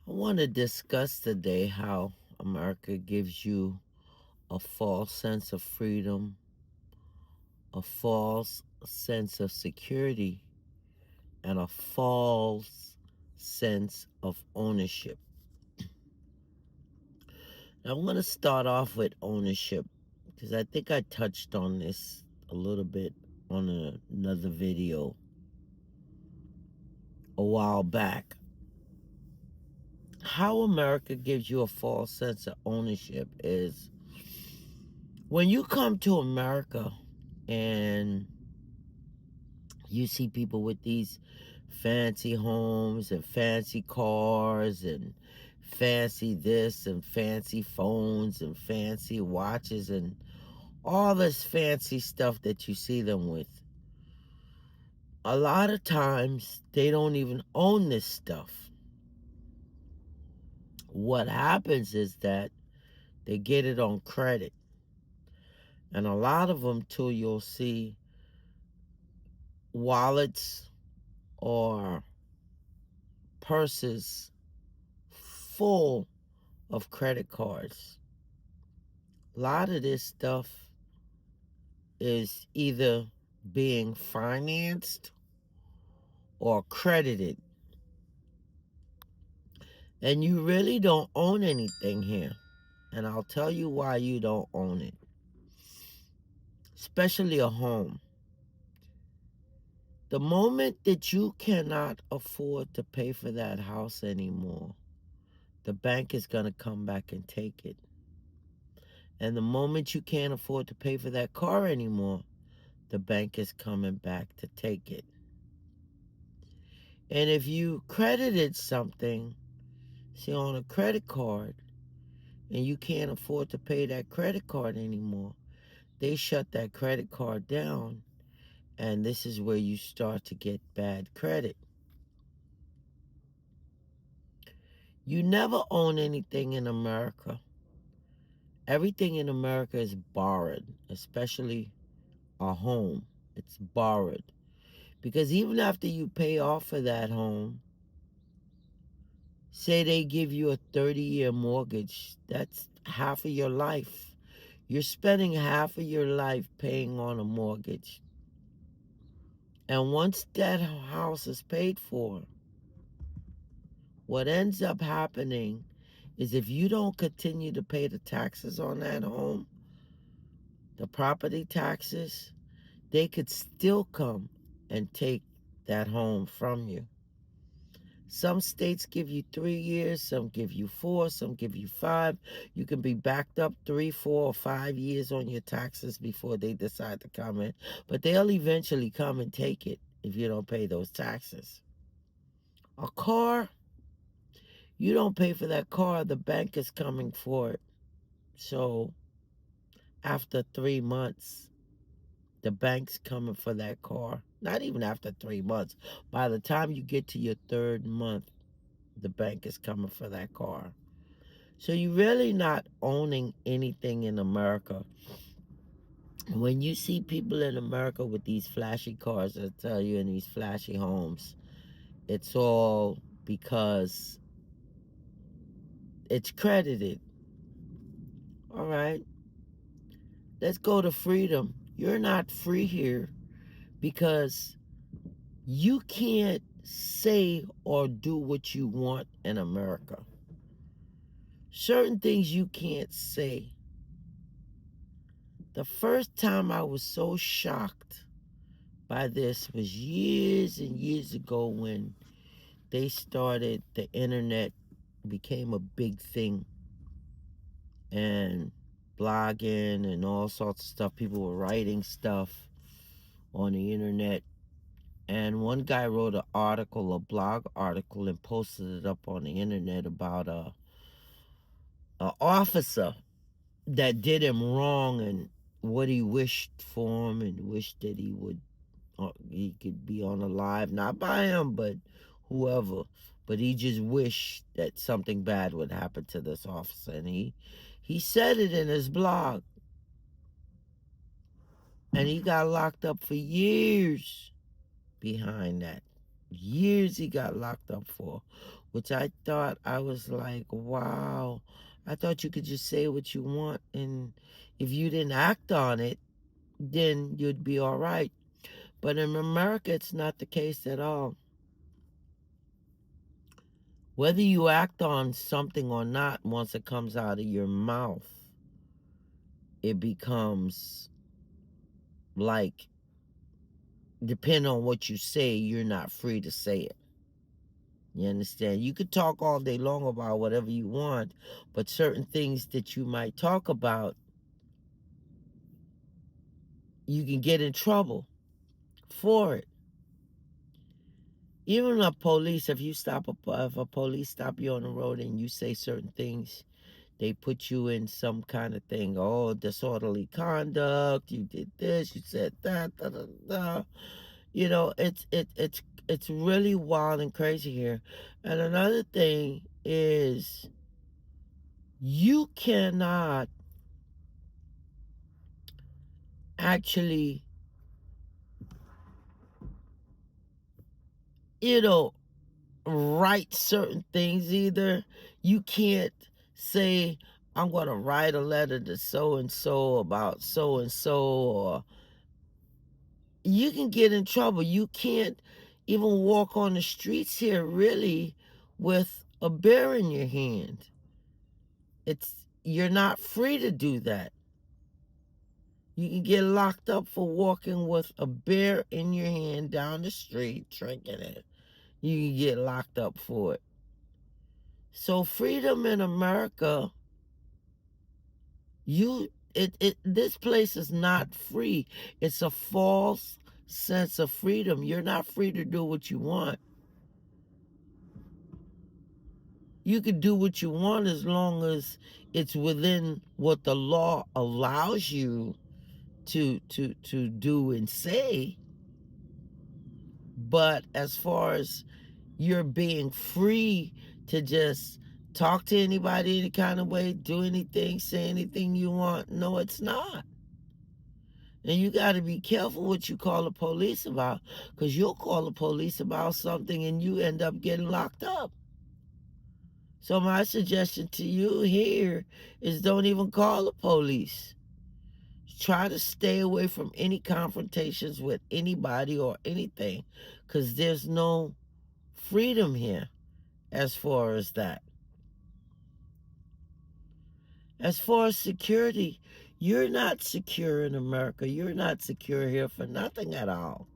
I want to discuss today how America gives you a false sense of freedom, a false sense of security, and a false sense of ownership. Now, I'm going to start off with ownership because I think I touched on this a little bit on another video a while back. How America gives you a false sense of ownership is when you come to America and you see people with these fancy homes and fancy cars and fancy this and fancy phones and fancy watches and all this fancy stuff that you see them with. A lot of times they don't even own this stuff. What happens is that they get it on credit. And a lot of them, too, you'll see wallets or purses full of credit cards. A lot of this stuff is either being financed or credited. And you really don't own anything here. And I'll tell you why you don't own it, especially a home. The moment that you cannot afford to pay for that house anymore, the bank is going to come back and take it. And the moment you can't afford to pay for that car anymore, the bank is coming back to take it. And if you credited something, say on a credit card, and you can't afford to pay that credit card anymore, they shut that credit card down, and this is where you start to get bad credit. You never own anything in America. Everything in America is borrowed, especially a home. It's borrowed. Because even after you pay off for that home, say they give you a 30-year mortgage, that's half of your life. You're spending half of your life paying on a mortgage. And once that house is paid for, what ends up happening is if you don't continue to pay the taxes on that home, the property taxes, they could still come and take that home from you. Some states give you 3 years, some give you 4, some give you 5. You can be backed up 3, 4, or 5 years on your taxes before they decide to come in. But they'll eventually come and take it if you don't pay those taxes. A car, you don't pay for that car, the bank is coming for it. So after 3 months, the bank's coming for that car. Not even after 3 months. By the time you get to your third month, the bank is coming for that car. So you're really not owning anything in America. When you see people in America with these flashy cars, I tell you, in these flashy homes, it's all because it's credited. All right, let's go to freedom. You're not free here because you can't say or do what you want in America. Certain things you can't say. The first time I was so shocked by this was years and years ago when they started, the internet became a big thing, and blogging and all sorts of stuff. People were writing stuff on the internet. And one guy wrote an article, a blog article, and posted it up on the internet about a officer that did him wrong and what he wished for him and wished that he could be on alive, not by him, but whoever. But he just wished that something bad would happen to this officer, and he said it in his blog, and he got locked up for years behind that. Years he got locked up for, which I thought, I was like, wow. I thought you could just say what you want, and if you didn't act on it, then you'd be all right. But in America, it's not the case at all. Whether you act on something or not, once it comes out of your mouth, it becomes like, depending on what you say, you're not free to say it. You understand? You could talk all day long about whatever you want, but certain things that you might talk about, you can get in trouble for it. Even a police, if a police stop you on the road and you say certain things, they put you in some kind of thing. Oh, disorderly conduct. You did this. You said that. Da, da, da. You know, it's really wild and crazy here. And another thing is, you cannot actually, you know, write certain things either. You can't say, I'm going to write a letter to so and so about so and so, or you can get in trouble. You can't even walk on the streets here really with a beer in your hand. You're not free to do that. You can get locked up for walking with a beer in your hand down the street, drinking it. You can get locked up for it. So freedom in America, this place is not free. It's a false sense of freedom. You're not free to do what you want. You can do what you want as long as it's within what the law allows you to do and say. But as far as you're being free to just talk to anybody any kind of way, do anything, say anything you want, no, it's not. And you got to be careful what you call the police about, because you'll call the police about something and you end up getting locked up. So my suggestion to you here is, don't even call the police. Try to stay away from any confrontations with anybody or anything, because there's no freedom here as far as that. As far as security, you're not secure in America. You're not secure here for nothing at all.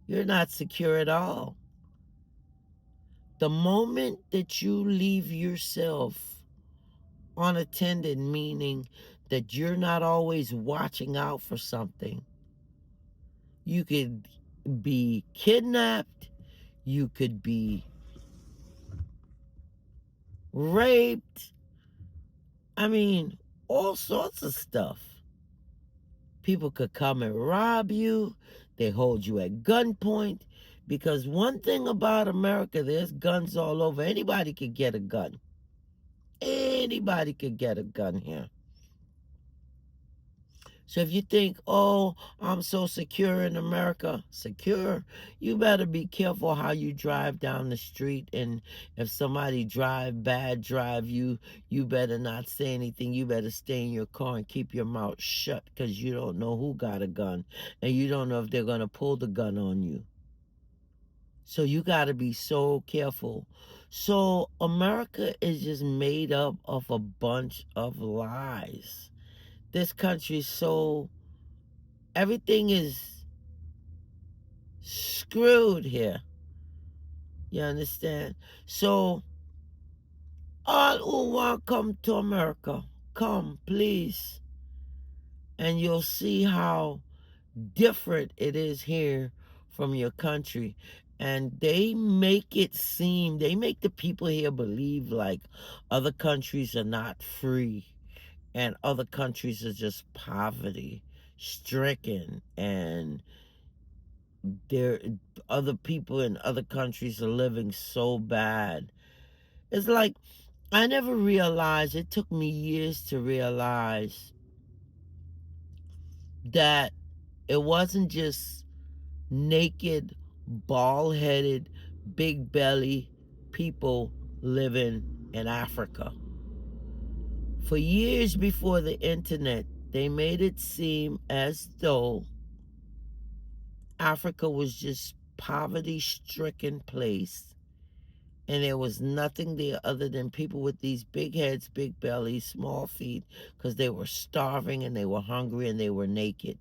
You're not secure at all. The moment that you leave yourself unattended, meaning that you're not always watching out for something, you could be kidnapped, you could be raped. I mean, all sorts of stuff. People could come and rob you. They hold you at gunpoint. Because one thing about America, there's guns all over. Anybody could get a gun. Anybody could get a gun here. So if you think, oh, I'm so secure in America, secure, you better be careful how you drive down the street. And if somebody drive you, you better not say anything. You better stay in your car and keep your mouth shut, because you don't know who got a gun, and you don't know if they're going to pull the gun on you. So you got to be so careful. So America is just made up of a bunch of lies. This country is so, everything is screwed here. You understand? So, all who want come to America, come, please. And you'll see how different it is here from your country. And they make the people here believe like other countries are not free, and other countries are just poverty stricken, and there other people in other countries are living so bad. It's like, I never realized, it took me years to realize that it wasn't just naked, bald headed, big belly people living in Africa. For years before the internet, they made it seem as though Africa was just poverty stricken place and there was nothing there other than people with these big heads, big bellies, small feet, because they were starving and they were hungry and they were naked.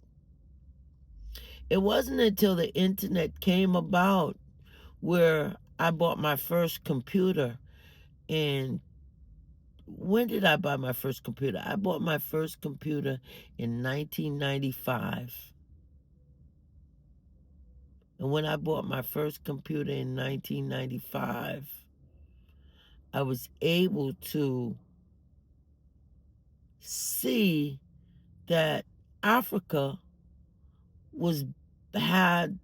It wasn't until the internet came about where I bought my first computer. And when did I buy my first computer? I bought my first computer in 1995. And when I bought my first computer in 1995, I was able to see that Africa was had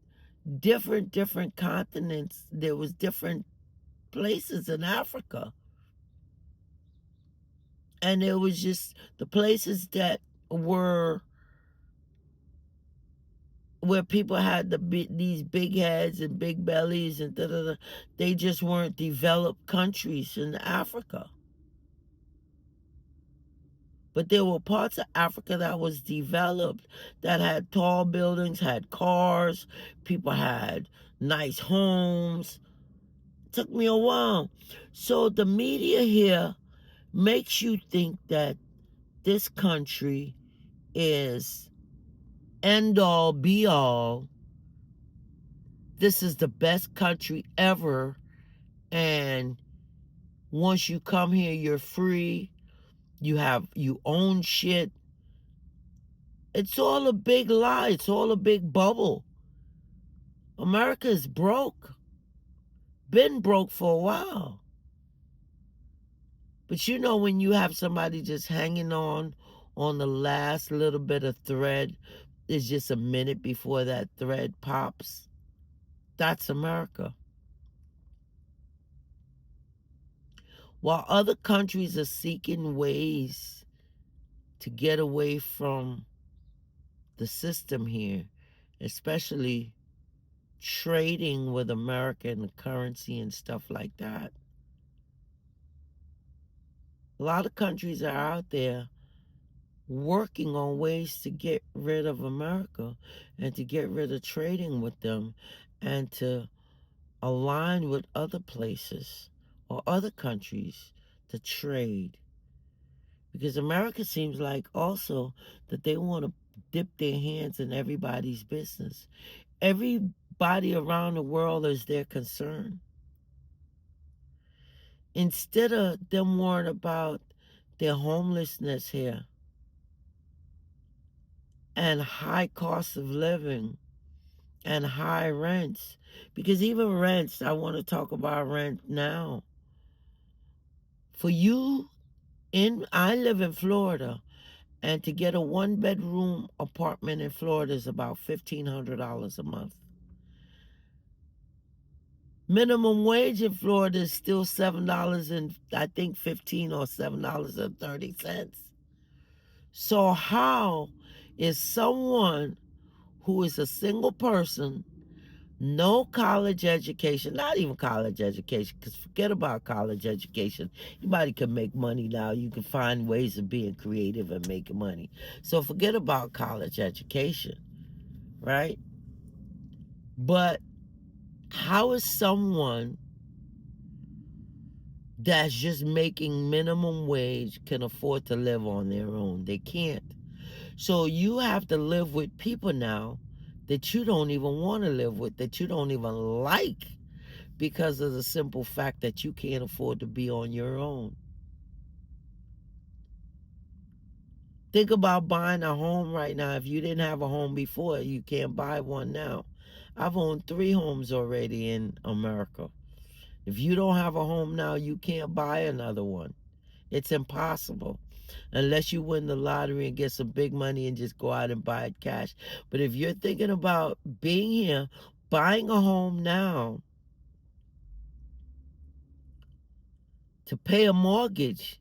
different continents. There was different places in Africa. And it was just the places that were where people had these big heads and big bellies and da da da. They just weren't developed countries in Africa. But there were parts of Africa that was developed, that had tall buildings, had cars, people had nice homes. It took me a while. So the media here makes you think that this country is end all be all. This is the best country ever. And once you come here, you're free. You own shit. It's all a big lie. It's all a big bubble. America is broke. Been broke for a while. But you know when you have somebody just hanging on the last little bit of thread, it's just a minute before that thread pops. That's America. While other countries are seeking ways to get away from the system here, especially trading with American currency and stuff like that. A lot of countries are out there working on ways to get rid of America and to get rid of trading with them and to align with other places or other countries to trade. Because America seems like also that they want to dip their hands in everybody's business. Everybody around the world is their concern. Instead of them worrying about their homelessness here and high cost of living and high rents, because even rents, I want to talk about rent now. For you, I live in Florida, and to get a one-bedroom apartment in Florida is about $1,500 a month. Minimum wage in Florida is still $7 and I think 15 or $7.30. So how is someone who is a single person, no college education, not even college education, because forget about college education. Anybody can make money now. You can find ways of being creative and making money. So forget about college education, right? But how is someone that's just making minimum wage can afford to live on their own? They can't. So you have to live with people now that you don't even want to live with, that you don't even like, because of the simple fact that you can't afford to be on your own. Think about buying a home right now. If you didn't have a home before, you can't buy one now. I've owned 3 homes already in America. If you don't have a home now, you can't buy another one. It's impossible unless you win the lottery and get some big money and just go out and buy it cash. But if you're thinking about being here, buying a home now to pay a mortgage,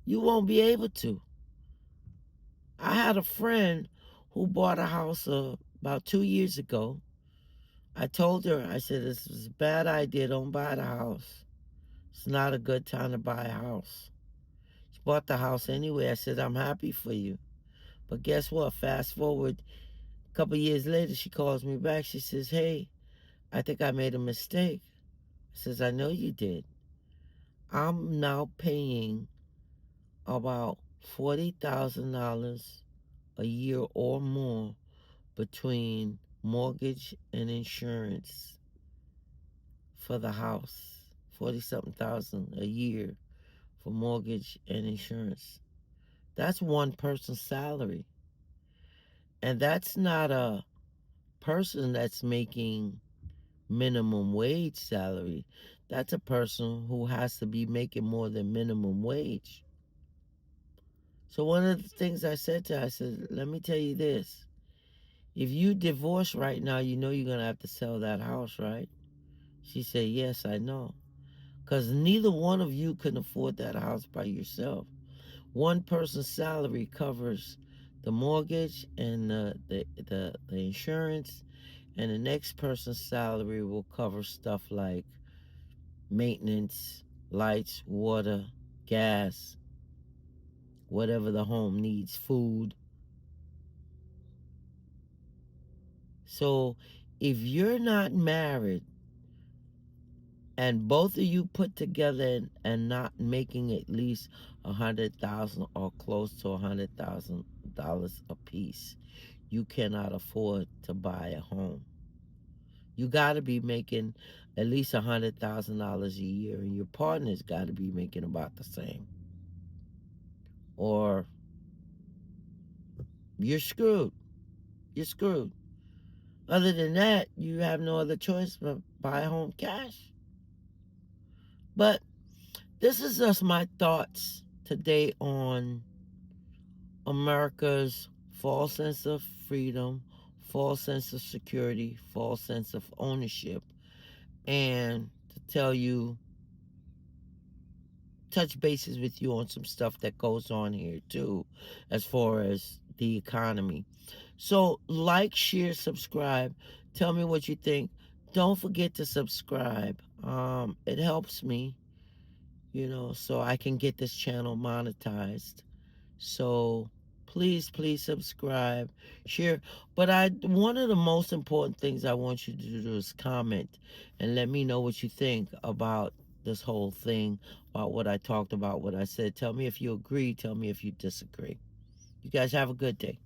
you won't be able to. I had a friend who bought a house about 2 years ago, I told her, I said, this is a bad idea. Don't buy the house. It's not a good time to buy a house. She bought the house anyway. I said, I'm happy for you. But guess what? Fast forward a couple years later, she calls me back. She says, hey, I think I made a mistake. I says, I know you did. I'm now paying about $40,000 a year or more between mortgage and insurance for the house. 40 something thousand a year for mortgage and insurance. That's one person's salary. And that's not a person that's making minimum wage salary. That's a person who has to be making more than minimum wage. So one of the things I said to her, I said, let me tell you this. If you divorce right now, you know you're going to have to sell that house, right? She said, yes, I know. Because neither one of you can afford that house by yourself. One person's salary covers the mortgage and the insurance, and the next person's salary will cover stuff like maintenance, lights, water, gas, whatever the home needs, food. So if you're not married and both of you put together and not making at least 100,000 or close to $100,000 a piece, you cannot afford to buy a home. You got to be making at least $100,000 a year, and your partner's got to be making about the same, or you're screwed. You're screwed. Other than that, you have no other choice but buy a home cash. But this is just my thoughts today on America's false sense of freedom, false sense of security, false sense of ownership, and to tell you, touch bases with you on some stuff that goes on here too, as far as the economy. So, like, share, subscribe. Tell me what you think. Don't forget to subscribe. It helps me, so I can get this channel monetized. So please, please subscribe, share. But one of the most important things I want you to do is comment and let me know what you think about this whole thing, about what I talked about, what I said. Tell me if you agree, tell me if you disagree. You guys have a good day.